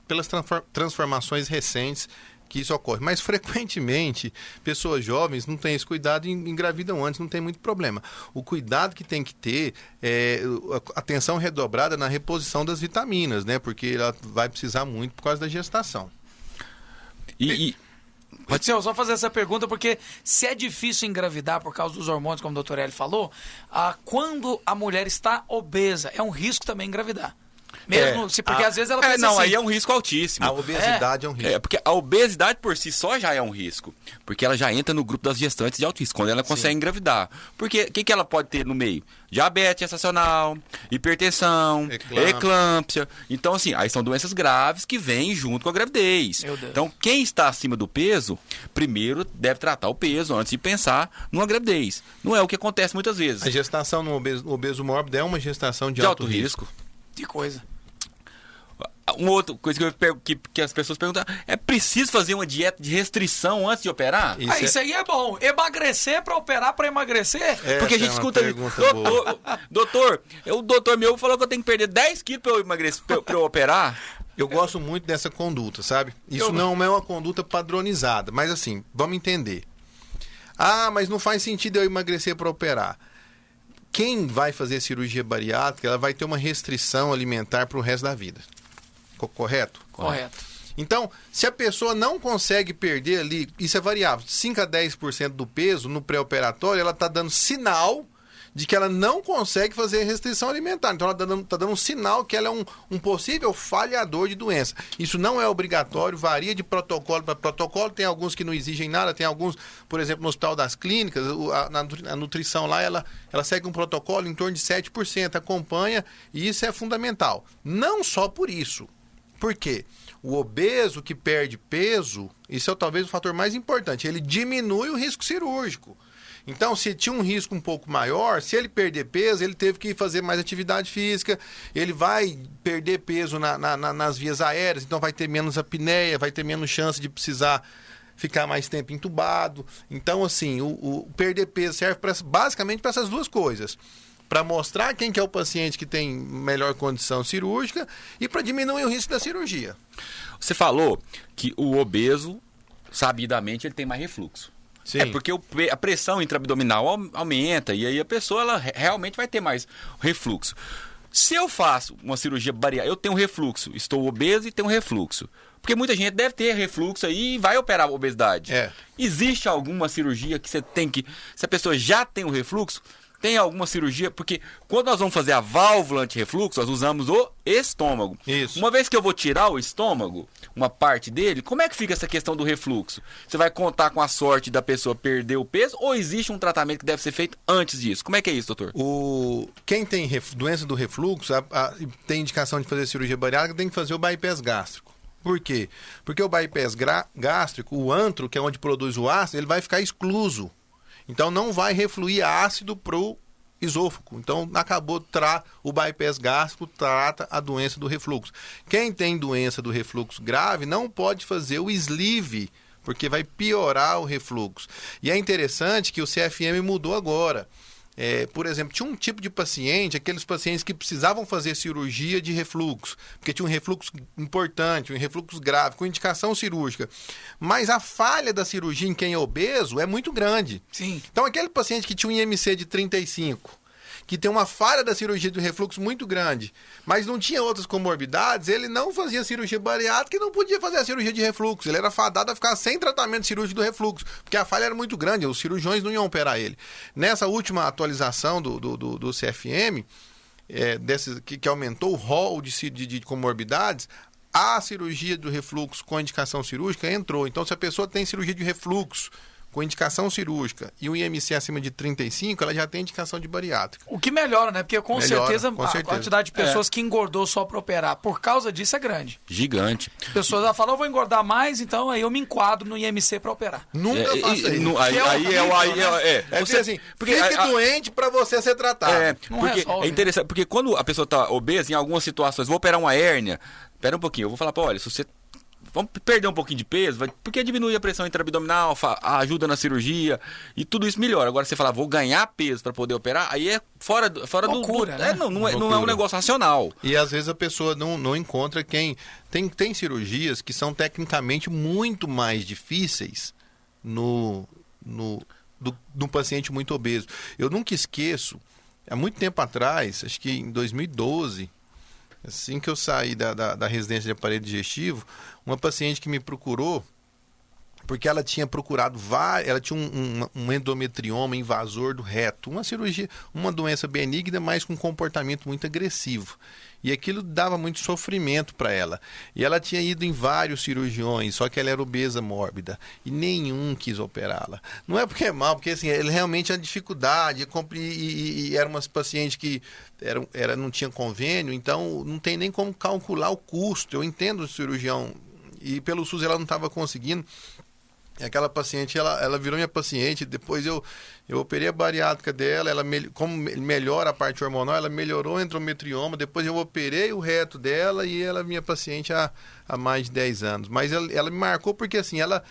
pelas transformações recentes que isso ocorre. Mas, frequentemente, pessoas jovens não têm esse cuidado e engravidam antes, não tem muito problema. O cuidado que tem que ter é atenção redobrada na reposição das vitaminas, né? Porque ela vai precisar muito por causa da gestação. Pode ser, eu só fazer essa pergunta porque se é difícil engravidar por causa dos hormônios, como o doutor Hélio falou, quando a mulher está obesa, é um risco também engravidar. Mesmo, porque às vezes ela pensa não, assim, aí é um risco altíssimo. A obesidade é um risco. Porque a obesidade por si só já é um risco. Porque ela já entra no grupo das gestantes de alto risco, quando ela consegue engravidar. Porque o que ela pode ter no meio? Diabetes gestacional, hipertensão, eclâmpsia. Então, assim, aí são doenças graves que vêm junto com a gravidez. Então, quem está acima do peso, primeiro deve tratar o peso antes de pensar numa gravidez. Não é o que acontece muitas vezes. A gestação no obeso mórbido é uma gestação de alto risco. Que coisa. Uma outra coisa que as pessoas perguntam, é preciso fazer uma dieta de restrição antes de operar? Isso aí é bom. Emagrecer para operar para emagrecer? Porque a gente escuta, doutor, o doutor meu falou que eu tenho que perder 10 quilos para eu emagrecer, para eu operar. Eu gosto muito dessa conduta, sabe? Isso não é uma conduta padronizada, mas assim, vamos entender. Mas não faz sentido eu emagrecer para operar. Quem vai fazer cirurgia bariátrica, ela vai ter uma restrição alimentar para o resto da vida. Correto? Correto. Então, se a pessoa não consegue perder ali, isso é variável, 5 a 10% do peso no pré-operatório, ela está dando sinal de que ela não consegue fazer restrição alimentar. Então, ela está dando um sinal que ela é um possível falhador de doença. Isso não é obrigatório, varia de protocolo para protocolo. Tem alguns que não exigem nada, tem alguns, por exemplo, no Hospital das Clínicas, a nutrição lá, ela segue um protocolo em torno de 7%, acompanha, e isso é fundamental. Não só por isso. Por quê? O obeso que perde peso, isso é talvez o fator mais importante, ele diminui o risco cirúrgico. Então, se tinha um risco um pouco maior, se ele perder peso, ele teve que fazer mais atividade física, ele vai perder peso nas vias aéreas, então vai ter menos apneia, vai ter menos chance de precisar ficar mais tempo entubado. Então, assim, o perder peso serve basicamente para essas duas coisas. Para mostrar quem que é o paciente que tem melhor condição cirúrgica e para diminuir o risco da cirurgia. Você falou que o obeso, sabidamente, ele tem mais refluxo. Sim. É porque a pressão intraabdominal aumenta e aí a pessoa ela realmente vai ter mais refluxo. Se eu faço uma cirurgia bariátrica, eu tenho refluxo, estou obeso e tenho refluxo. Porque muita gente deve ter refluxo aí e vai operar a obesidade. Existe alguma cirurgia que você tem que... Se a pessoa já tem o refluxo, tem alguma cirurgia? Porque quando nós vamos fazer a válvula anti-refluxo, nós usamos o estômago. Isso. Uma vez que eu vou tirar o estômago, uma parte dele, como é que fica essa questão do refluxo? Você vai contar com a sorte da pessoa perder o peso ou existe um tratamento que deve ser feito antes disso? Como é que é isso, doutor? Quem tem doença do refluxo, tem indicação de fazer cirurgia bariátrica, tem que fazer o bypass gástrico. Por quê? Porque o bypass gástrico, o antro, que é onde produz o ácido, ele vai ficar excluso. Então, não vai refluir ácido para o esôfago. Então, acabou o bypass gástrico, trata a doença do refluxo. Quem tem doença do refluxo grave não pode fazer o sleeve, porque vai piorar o refluxo. E é interessante que o CFM mudou agora. Por exemplo, tinha um tipo de paciente, aqueles pacientes que precisavam fazer cirurgia de refluxo, porque tinha um refluxo importante, um refluxo grave, com indicação cirúrgica. Mas a falha da cirurgia em quem é obeso é muito grande. Sim. Então, aquele paciente que tinha um IMC de 35, que tem uma falha da cirurgia do refluxo muito grande, mas não tinha outras comorbidades, ele não fazia cirurgia bariátrica e não podia fazer a cirurgia de refluxo. Ele era fadado a ficar sem tratamento cirúrgico do refluxo, porque a falha era muito grande, os cirurgiões não iam operar ele. Nessa última atualização do CFM, que aumentou o rol de comorbidades, a cirurgia do refluxo com indicação cirúrgica entrou. Então, se a pessoa tem cirurgia de refluxo com indicação cirúrgica e um IMC acima de 35, ela já tem indicação de bariátrica. O que melhora, né? Porque com certeza a quantidade de pessoas que engordou só para operar por causa disso é grande. Gigante. Pessoas já falam, eu vou engordar mais, então aí eu me enquadro no IMC para operar. Nunca faça isso. Fique doente para você ser tratado. É interessante, porque quando a pessoa está obesa, em algumas situações, vou operar uma hérnia, espera um pouquinho, eu vou falar, olha, se você... Vamos perder um pouquinho de peso, porque diminui a pressão intraabdominal, ajuda na cirurgia e tudo isso melhora. Agora você fala, vou ganhar peso para poder operar, aí é fora loucura, do... né? Não é um negócio racional. E às vezes a pessoa não encontra quem... Tem cirurgias que são tecnicamente muito mais difíceis no paciente muito obeso. Eu nunca esqueço, há muito tempo atrás, acho que em 2012... Assim que eu saí da residência de aparelho digestivo, uma paciente que me procurou, porque ela tinha procurado ela tinha um endometrioma invasor do reto, uma cirurgia, uma doença benigna, mas com comportamento muito agressivo. E aquilo dava muito sofrimento para ela. E ela tinha ido em vários cirurgiões, só que ela era obesa mórbida. E nenhum quis operá-la. Não é porque é mal, porque assim, ele realmente tinha dificuldade. E era uma paciente que não tinha convênio, então não tem nem como calcular o custo. Eu entendo o cirurgião. E pelo SUS ela não estava conseguindo. Aquela paciente, ela virou minha paciente, depois eu operei a bariátrica dela, como melhora a parte hormonal, ela melhorou o endometrioma, depois eu operei o reto dela e ela é minha paciente há mais de 10 anos. Mas ela me marcou porque assim, ela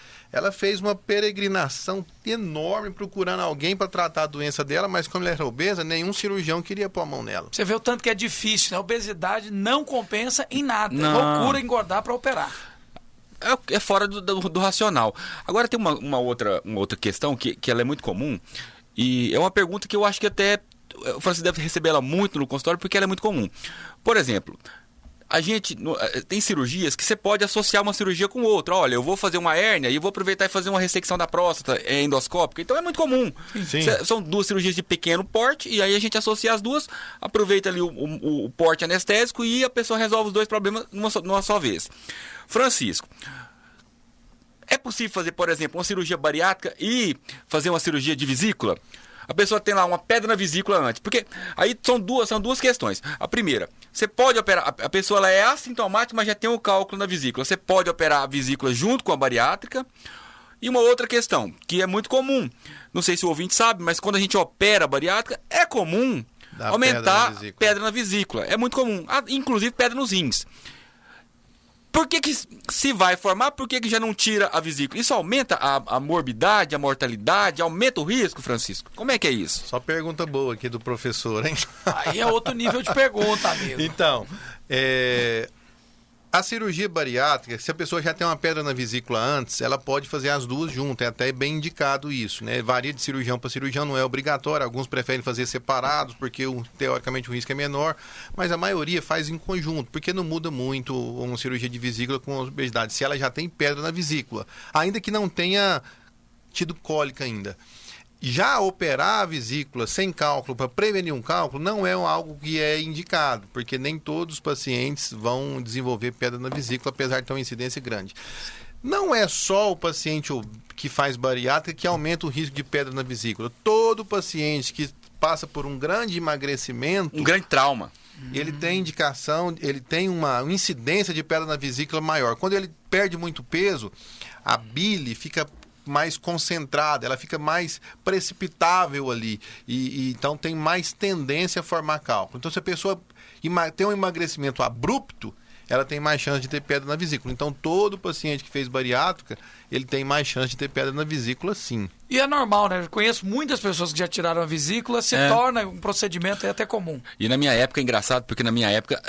fez uma peregrinação enorme procurando alguém para tratar a doença dela, mas como ela era obesa, nenhum cirurgião queria pôr a mão nela. Você vê o tanto que é difícil, né? A obesidade não compensa em nada, não. Loucura engordar para operar. É fora do racional. Agora tem uma outra questão que ela é muito comum e é uma pergunta que eu acho que até o Francisco deve receber ela muito no consultório porque ela é muito comum. Por exemplo, a gente tem cirurgias que você pode associar uma cirurgia com outra. Olha, eu vou fazer uma hérnia e vou aproveitar e fazer uma ressecção da próstata endoscópica. Então é muito comum. Sim. São duas cirurgias de pequeno porte e aí a gente associa as duas, aproveita ali o porte anestésico e a pessoa resolve os dois problemas numa só vez. Francisco, é possível fazer, por exemplo, uma cirurgia bariátrica e fazer uma cirurgia de vesícula? A pessoa tem lá uma pedra na vesícula antes. Porque aí são duas questões. A primeira, você pode operar, a pessoa ela é assintomática, mas já tem um cálculo na vesícula. Você pode operar a vesícula junto com a bariátrica. E uma outra questão, que é muito comum. Não sei se o ouvinte sabe, mas quando a gente opera a bariátrica, é comum aumentar pedra na vesícula. É muito comum. Inclusive pedra nos rins. Por que se vai formar, por que já não tira a vesícula? Isso aumenta a morbidade, a mortalidade, aumenta o risco, Francisco? Como é que é isso? Só pergunta boa aqui do professor, hein? Aí é outro nível de pergunta, amigo. Então, a cirurgia bariátrica, se a pessoa já tem uma pedra na vesícula antes, ela pode fazer as duas juntas, é até bem indicado isso, né? Varia de cirurgião para cirurgião, não é obrigatório, alguns preferem fazer separados, porque teoricamente o risco é menor, mas a maioria faz em conjunto, porque não muda muito uma cirurgia de vesícula com obesidade, se ela já tem pedra na vesícula, ainda que não tenha tido cólica ainda. Já operar a vesícula sem cálculo, para prevenir um cálculo, não é algo que é indicado, porque nem todos os pacientes vão desenvolver pedra na vesícula, apesar de ter uma incidência grande. Não é só o paciente que faz bariátrica que aumenta o risco de pedra na vesícula. Todo paciente que passa por um grande emagrecimento... Um grande trauma. Ele tem indicação, ele tem uma incidência de pedra na vesícula maior. Quando ele perde muito peso, a bile fica mais concentrada, ela fica mais precipitável ali e então tem mais tendência a formar cálculo. Então, se a pessoa tem um emagrecimento abrupto, ela tem mais chance de ter pedra na vesícula. Então, todo paciente que fez bariátrica, ele tem mais chance de ter pedra na vesícula, sim. E é normal, né? Eu conheço muitas pessoas que já tiraram a vesícula, se torna um procedimento até comum. E na minha época, é engraçado, porque na minha época,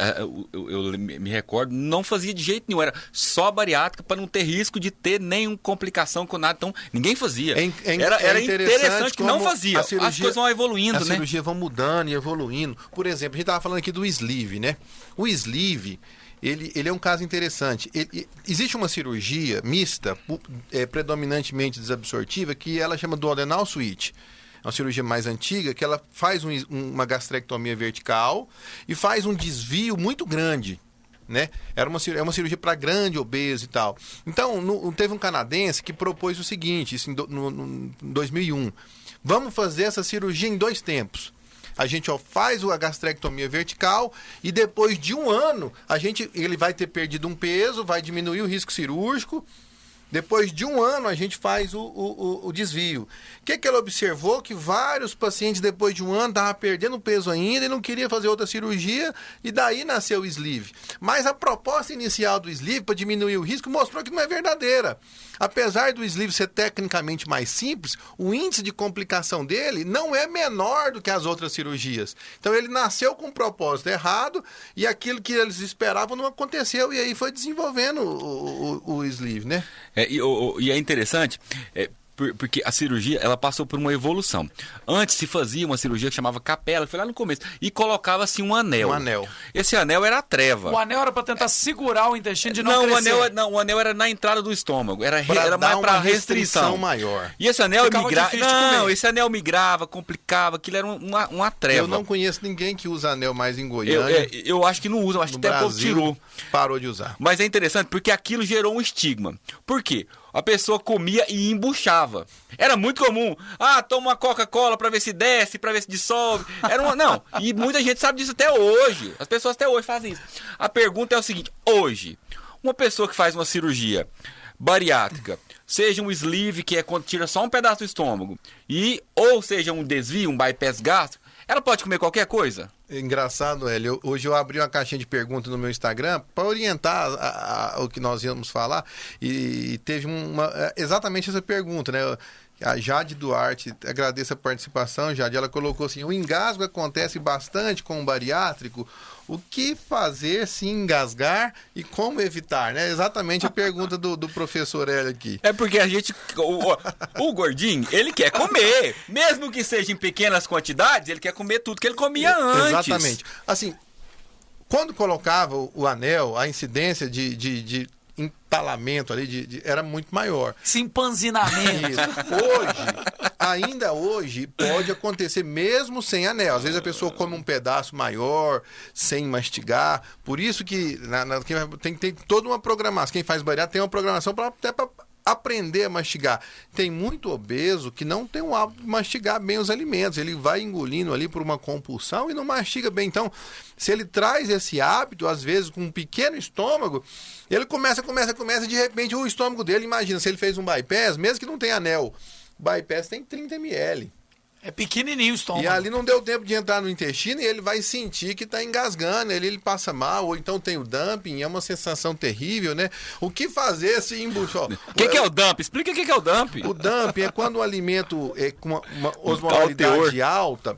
eu me recordo, não fazia de jeito nenhum, era só bariátrica para não ter risco de ter nenhuma complicação com nada, então ninguém fazia. Era interessante que não fazia. As coisas vão evoluindo, né? A cirurgia vão mudando e evoluindo. Por exemplo, a gente estava falando aqui do sleeve, né? O sleeve, ele é um caso interessante. Existe uma cirurgia mista, predominantemente desabsortiva, que ela chama do adenal switch. É uma cirurgia mais antiga, que ela faz uma gastrectomia vertical e faz um desvio muito grande, né? É uma cirurgia para grande, obeso e tal. Então, teve um canadense que propôs o seguinte, isso em 2001. Vamos fazer essa cirurgia em 2 tempos. A gente faz a gastrectomia vertical e depois de 1 ano, ele vai ter perdido um peso, vai diminuir o risco cirúrgico. Depois de 1 ano, a gente faz o desvio. O que ele observou? Que vários pacientes, depois de 1 ano, estavam perdendo peso ainda e não queriam fazer outra cirurgia, e daí nasceu o sleeve. Mas a proposta inicial do sleeve, para diminuir o risco, mostrou que não é verdadeira. Apesar do sleeve ser tecnicamente mais simples, o índice de complicação dele não é menor do que as outras cirurgias. Então, ele nasceu com um propósito errado e aquilo que eles esperavam não aconteceu, e aí foi desenvolvendo o sleeve, né? E é interessante, porque a cirurgia, ela passou por uma evolução. Antes se fazia uma cirurgia que chamava capela, que foi lá no começo, e colocava-se um anel. Um anel. Esse anel era a treva. O anel era para tentar segurar o intestino de não crescer. O anel era na entrada do estômago, era mais para restrição maior. E esse anel migrava. Esse anel migrava, complicava, aquilo era uma treva. Eu não conheço ninguém que usa anel mais em Goiânia. Eu acho que não usa, acho que até o povo tirou. Parou de usar. Mas é interessante porque aquilo gerou um estigma. Por quê? A pessoa comia e embuchava. Era muito comum. Toma uma Coca-Cola pra ver se desce, pra ver se dissolve. Não, e muita gente sabe disso até hoje. As pessoas até hoje fazem isso. A pergunta é o seguinte: hoje, uma pessoa que faz uma cirurgia bariátrica, seja um sleeve, que é quando tira só um pedaço do estômago, ou seja um desvio, um bypass gástrico, ela pode comer qualquer coisa? Engraçado, Hélio. Hoje eu abri uma caixinha de perguntas no meu Instagram para orientar o que nós íamos falar, e teve exatamente essa pergunta, né? A Jade Duarte, agradeço a participação, Jade. Ela colocou assim: o engasgo acontece bastante com o bariátrico. O que fazer se engasgar e como evitar, né? Exatamente a pergunta do professor Hélio aqui. É porque a gente... O gordinho, ele quer comer. Mesmo que seja em pequenas quantidades, ele quer comer tudo que ele comia antes. Exatamente. Assim, quando colocava o anel, a incidência de entalamento ali era muito maior. Esse empanzinamento. Isso. Ainda hoje, pode acontecer mesmo sem anel. Às vezes a pessoa come um pedaço maior, sem mastigar. Por isso que tem toda uma programação. Quem faz bariátrica tem uma programação até para aprender a mastigar. Tem muito obeso que não tem o hábito de mastigar bem os alimentos. Ele vai engolindo ali por uma compulsão e não mastiga bem. Então, se ele traz esse hábito, às vezes com um pequeno estômago, ele começa, de repente o estômago dele, imagina, se ele fez um bypass, mesmo que não tenha anel, o bypass tem 30 ml. É pequenininho o estômago. E ali não deu tempo de entrar no intestino e ele vai sentir que está engasgando, ele passa mal, ou então tem o dumping, é uma sensação terrível, né? O que fazer se embuchar? O que é o dumping? Explica o que é o dumping. O dumping é quando o alimento é com uma osmolaridade alta,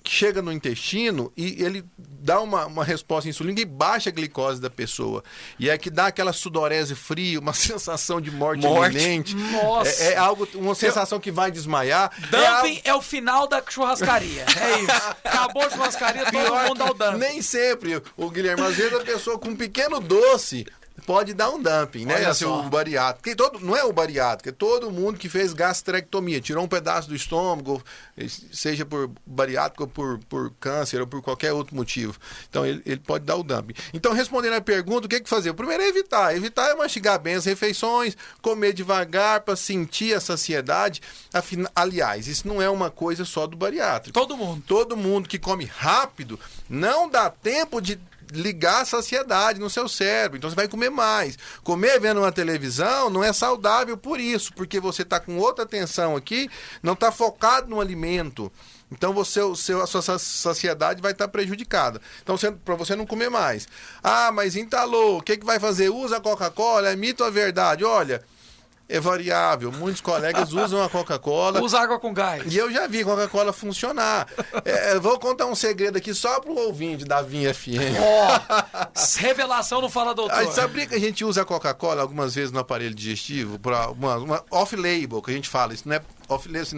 que chega no intestino e ele dá uma resposta insulínica e baixa a glicose da pessoa. E é que dá aquela sudorese fria, uma sensação de morte iminente. Nossa! É uma sensação que vai desmaiar. Dumping é o final da churrascaria. É isso. Acabou a churrascaria, todo mundo dá o dumping. Nem sempre, o Guilherme. Às vezes a pessoa com um pequeno doce pode dar um dumping, né? Assim, o bariátrico. Não é o bariátrico, é todo mundo que fez gastrectomia, tirou um pedaço do estômago, seja por bariátrico, por câncer ou por qualquer outro motivo. Então, ele pode dar o dumping. Então, respondendo a pergunta, o que fazer? O primeiro é evitar. Evitar é mastigar bem as refeições, comer devagar para sentir a saciedade. Aliás, isso não é uma coisa só do bariátrico. Todo mundo que come rápido não dá tempo de ligar a saciedade no seu cérebro, então você vai comer mais. Comer vendo uma televisão não é saudável por isso, porque você está com outra atenção aqui, não está focado no alimento. Então a sua saciedade vai estar prejudicada. Então, para você não comer mais. Ah, mas entalou, o que vai fazer? Usa a Coca-Cola? É mito ou é verdade? Olha, é variável. Muitos colegas usam a Coca-Cola. Usa água com gás. E eu já vi a Coca-Cola funcionar. Vou contar um segredo aqui só pro ouvinte da Vinha FM. Revelação não fala, doutor. Sabia que a gente usa a Coca-Cola algumas vezes no aparelho digestivo para uma off-label, que a gente fala. Isso não é off-label, isso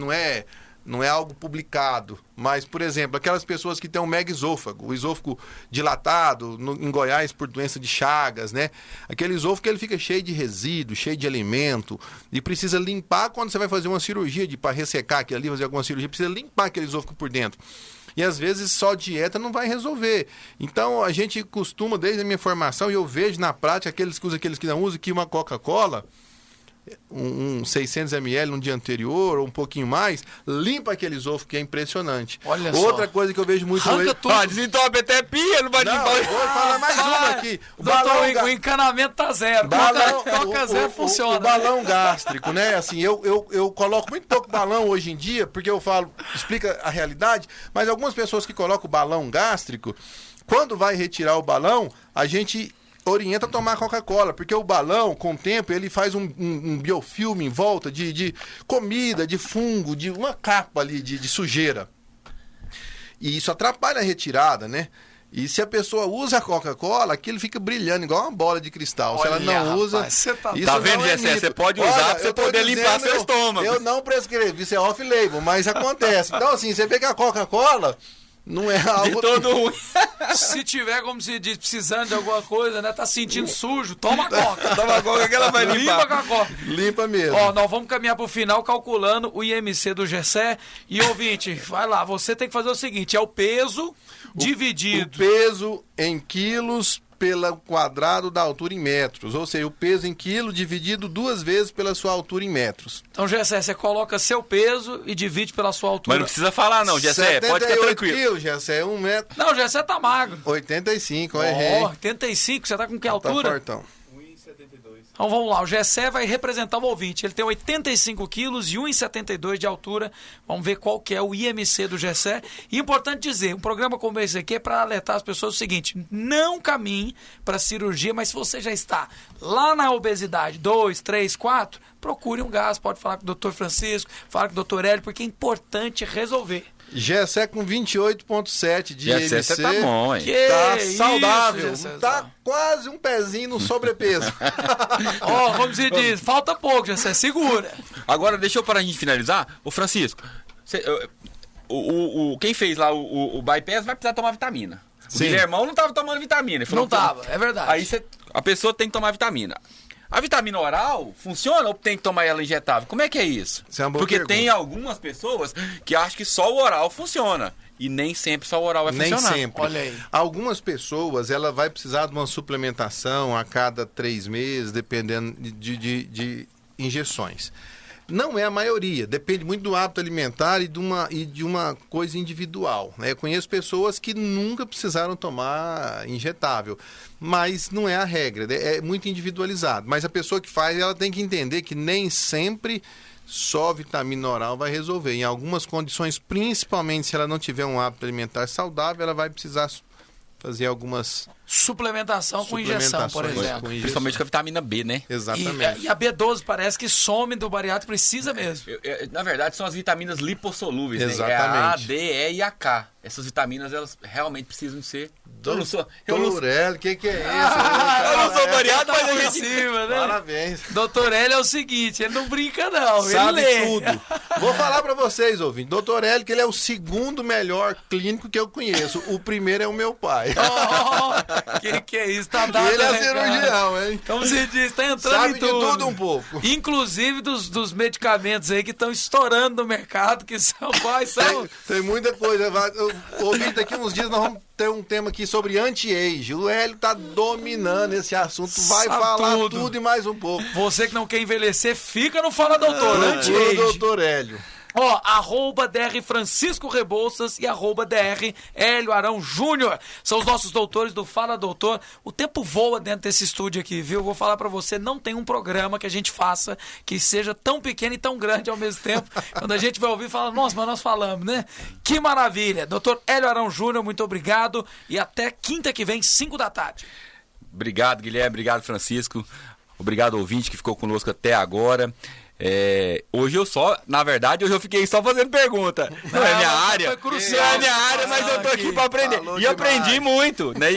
não é algo publicado. Mas, por exemplo, aquelas pessoas que têm um mega esôfago, o esôfago dilatado, em Goiás por doença de Chagas, né? Aquele esôfago ele fica cheio de resíduo, cheio de alimento, e precisa limpar quando você vai fazer uma cirurgia, para ressecar aquilo ali, fazer alguma cirurgia, precisa limpar aquele esôfago por dentro. E às vezes só dieta não vai resolver. Então a gente costuma, desde a minha formação, e eu vejo na prática, aqueles que não usam, que uma Coca-Cola, um 600 ml no dia anterior, ou um pouquinho mais, limpa aquele esôfago, que é impressionante. Olha Outra só. coisa que eu vejo muito Arranca tudo. Desentope até pia, não vai Não, limpar. eu vou falar mais uma aqui. Doutor, o encanamento tá zero. Coca zero funciona. O balão gástrico, né? Assim, eu coloco muito pouco balão hoje em dia, porque eu falo, explica a realidade, mas algumas pessoas que colocam o balão gástrico, quando vai retirar o balão, a gente orienta a tomar Coca-Cola, porque o balão, com o tempo, ele faz um biofilme em volta de comida, de fungo, de uma capa ali de sujeira. E isso atrapalha a retirada, né? E se a pessoa usa a Coca-Cola, aquilo fica brilhando igual uma bola de cristal. Se ela não usa... Rapaz, você tá isso Tá não vendo, é Gessé? mito. Você pode usar Olha, pra você eu tô poder limpar dizendo, seu estômago. Eu não prescrevi, isso é off-label, mas acontece. Então, assim, você vê que a Coca-Cola não é algo... De todo ruim. Se tiver, como se diz, precisando de alguma coisa, né? Tá sentindo sujo, toma a Coca. Toma a Coca que ela vai Limpa limpar. com a Coca. Limpa mesmo. Ó, nós vamos caminhar pro final calculando o IMC do Gessé. E, ouvinte, vai lá, você tem que fazer o seguinte, é o peso dividido. O peso em quilos pelo quadrado da altura em metros. Ou seja, o peso em quilo dividido 2 vezes pela sua altura em metros. Então, Gessé, você coloca seu peso e divide pela sua altura. Mas não precisa falar não, Gessé, pode ficar 78 tranquilo. quilos, Gessé, 1 metro. Não, o Gessé tá magro. 85, eu errei. 85, você tá com que Tá altura? fortão. Então vamos lá, o Gessé vai representar o ouvinte. Ele tem 85 quilos e 1,72 de altura. Vamos ver qual que é o IMC do Gessé. E importante dizer, um programa como esse aqui é para alertar as pessoas o seguinte: não caminhe para cirurgia, mas se você já está lá na obesidade 2, 3, 4, procure um gás. Pode falar com o Dr. Francisco, falar com o Dr. Hélio, porque é importante resolver. Gessé com 28,7 de Gessé, IMC. você tá bom, hein? Tá isso, saudável. Gessé, Tá quase um pezinho no sobrepeso. Ó, como se diz, falta pouco, Gessé, segura. Agora, deixa eu para a gente finalizar. Ô, Francisco, quem fez lá o bypass vai precisar tomar vitamina. O Sim. Guilhermão não tava tomando vitamina. Ele falou Não tava, é verdade. Aí a pessoa tem que tomar vitamina. A vitamina oral funciona ou tem que tomar ela injetável? Como é que é isso? Isso é uma boa Porque pergunta. tem algumas pessoas que acham que só o oral funciona. E nem sempre só o oral vai Nem funcionar. sempre. Olha aí. Algumas pessoas, ela vai precisar de uma suplementação a cada 3 meses, dependendo de injeções. Não é a maioria, depende muito do hábito alimentar e de uma coisa individual, né? Eu conheço pessoas que nunca precisaram tomar injetável, mas não é a regra, é muito individualizado. Mas a pessoa que faz, ela tem que entender que nem sempre só vitamina oral vai resolver. Em algumas condições, principalmente se ela não tiver um hábito alimentar saudável, ela vai precisar fazer algumas Suplementação com injeção, por suplementações exemplo. com injeção. Principalmente com a vitamina B, né? Exatamente. E a B12 parece que some do bariátrico, precisa mesmo. Na verdade, são as vitaminas lipossolúveis, né? É a Exatamente. A, D, E e a K. Essas vitaminas, elas realmente precisam ser... Eu não sou Torelli, o que é isso? eu não sou bariátrico, mas a Por gente... cima, né? Parabéns. Doutor Hélio é o seguinte, ele não brinca não, Sabe ele lê. tudo. Vou falar pra vocês, ouvintes. Doutor Hélio, que ele é o segundo melhor clínico que eu conheço. O primeiro é o meu pai. Oh, que é isso? Tá dado, Ele é né, cara? cirurgião, hein? Como se diz, tá entrando Sabe em de tudo. tudo um pouco. Inclusive dos medicamentos aí que estão estourando no mercado, que são quais são... Tem muita coisa. Ouvindo daqui uns dias, nós vamos ter um tema aqui sobre anti-age. O Hélio tá dominando esse assunto. Vai Sabe falar tudo. tudo e mais um pouco. Você que não quer envelhecer, fica no Fala Doutor, O anti-age. doutor Hélio. @Dr. Francisco Rebouças e @Dr. Hélio Arão Júnior. São os nossos doutores do Fala Doutor. O tempo voa dentro desse estúdio aqui, viu? Vou falar pra você, não tem um programa que a gente faça que seja tão pequeno e tão grande ao mesmo tempo. Quando a gente vai ouvir, fala, nossa, mas nós falamos, né? Que maravilha. Dr. Hélio Arão Júnior, muito obrigado. E até quinta que vem, 5 da tarde. Obrigado, Guilherme. Obrigado, Francisco. Obrigado, ouvinte, que ficou conosco até agora. Hoje eu fiquei só fazendo pergunta. Não é minha área. Foi crucial. Não é minha área, mas eu tô aqui pra aprender. E aprendi muito, né?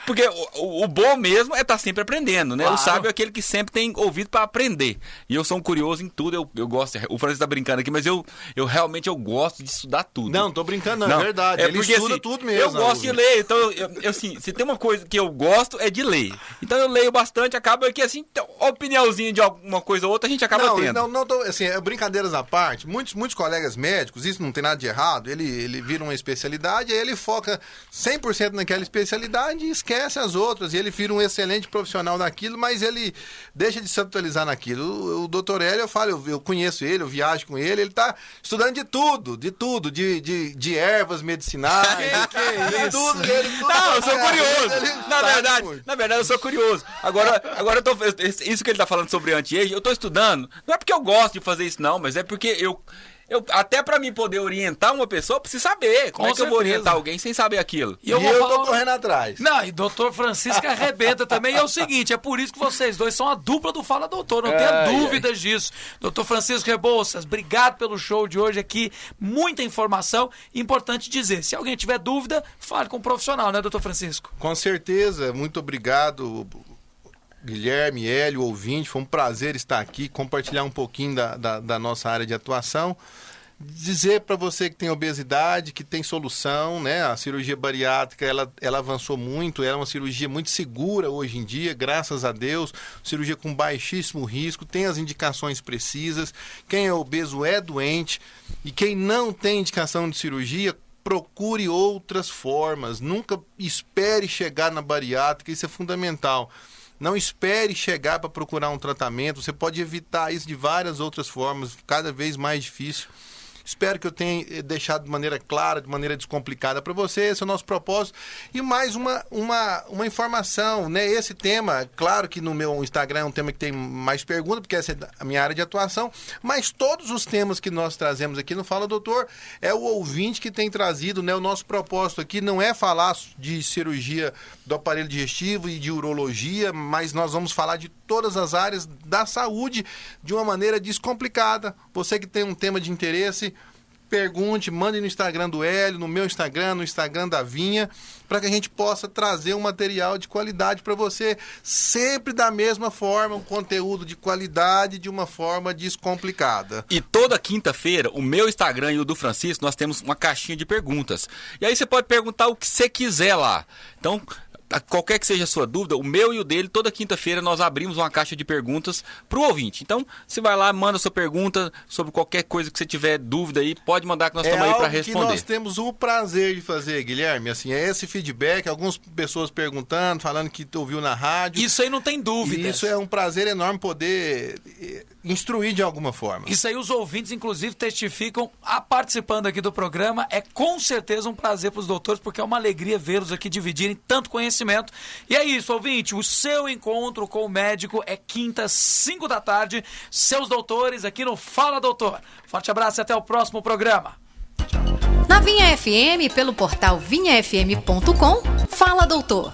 Porque o bom mesmo é estar sempre aprendendo, né? Claro. O sábio é aquele que sempre tem ouvido para aprender. E eu sou um curioso em tudo, eu gosto. O Francisco tá brincando aqui, mas eu realmente gosto de estudar tudo. Não, tô brincando, não, é verdade. Ele porque, estuda tudo mesmo. Eu gosto de ler, então, assim, se tem uma coisa que eu gosto é de ler. Então eu leio bastante, acaba que, assim, opiniãozinha de alguma coisa ou outra a gente acaba tendo. Não, assim, brincadeiras à parte, muitos colegas médicos, isso não tem nada de errado, ele vira uma especialidade, aí ele foca 100% naquela especialidade e esquece as outras, e ele vira um excelente profissional naquilo, mas ele deixa de se atualizar naquilo. O doutor Hélio, eu conheço ele, eu viajo com ele tá estudando de tudo, de ervas medicinais, de tudo. Não, eu sou curioso. Na verdade, eu sou curioso. Agora isso que ele tá falando sobre anti-age, eu tô estudando, não é porque eu gosto de fazer isso não, mas é porque eu até pra mim poder orientar uma pessoa, eu preciso saber. Como é que eu vou orientar alguém sem saber aquilo? E eu tô correndo atrás. Não, e doutor Francisco arrebenta também. E é o seguinte, é por isso que vocês dois são a dupla do Fala Doutor. Não tenha dúvidas disso. Doutor Francisco Rebouças, obrigado pelo show de hoje aqui. Muita informação. Importante dizer, se alguém tiver dúvida, fale com um profissional, né, doutor Francisco? Com certeza. Muito obrigado, Guilherme, Hélio, ouvinte, foi um prazer estar aqui, compartilhar um pouquinho da nossa área de atuação. Dizer para você que tem obesidade, que tem solução, né? A cirurgia bariátrica, ela avançou muito, ela é uma cirurgia muito segura hoje em dia, graças a Deus, cirurgia com baixíssimo risco, tem as indicações precisas, quem é obeso é doente, e quem não tem indicação de cirurgia, procure outras formas, nunca espere chegar na bariátrica, isso é fundamental. Não espere chegar para procurar um tratamento. Você pode evitar isso de várias outras formas, cada vez mais difícil. Espero que eu tenha deixado de maneira clara, de maneira descomplicada para você. Esse é o nosso propósito. E mais uma informação, né? Esse tema, claro que no meu Instagram é um tema que tem mais perguntas, porque essa é a minha área de atuação, mas todos os temas que nós trazemos aqui no Fala Doutor é o ouvinte que tem trazido, né? O nosso propósito aqui não é falar de cirurgia do aparelho digestivo e de urologia, mas nós vamos falar de todas as áreas da saúde de uma maneira descomplicada. Você que tem um tema de interesse, pergunte, mande no Instagram do Hélio, no meu Instagram, no Instagram da Vinha, para que a gente possa trazer um material de qualidade para você, sempre da mesma forma, um conteúdo de qualidade, de uma forma descomplicada. E toda quinta-feira, o meu Instagram e o do Francisco, nós temos uma caixinha de perguntas. E aí você pode perguntar o que você quiser lá. Então, qualquer que seja a sua dúvida, o meu e o dele, toda quinta-feira nós abrimos uma caixa de perguntas para o ouvinte. Então, você vai lá, manda sua pergunta sobre qualquer coisa que você tiver dúvida aí, pode mandar que nós estamos aí para responder. É algo que nós temos o prazer de fazer, Guilherme, assim, é esse feedback, algumas pessoas perguntando, falando que ouviu na rádio. Isso aí não tem dúvida. Isso é um prazer enorme poder instruir de alguma forma. Isso aí os ouvintes, inclusive, testificam participando aqui do programa. É com certeza um prazer para os doutores, porque é uma alegria vê-los aqui dividirem tanto conhecimento. E é isso, ouvinte, o seu encontro com o médico é quinta, 5 da tarde. Seus doutores aqui no Fala Doutor. Forte abraço e até o próximo programa. Na Vinha FM, pelo portal vinhafm.com, Fala Doutor.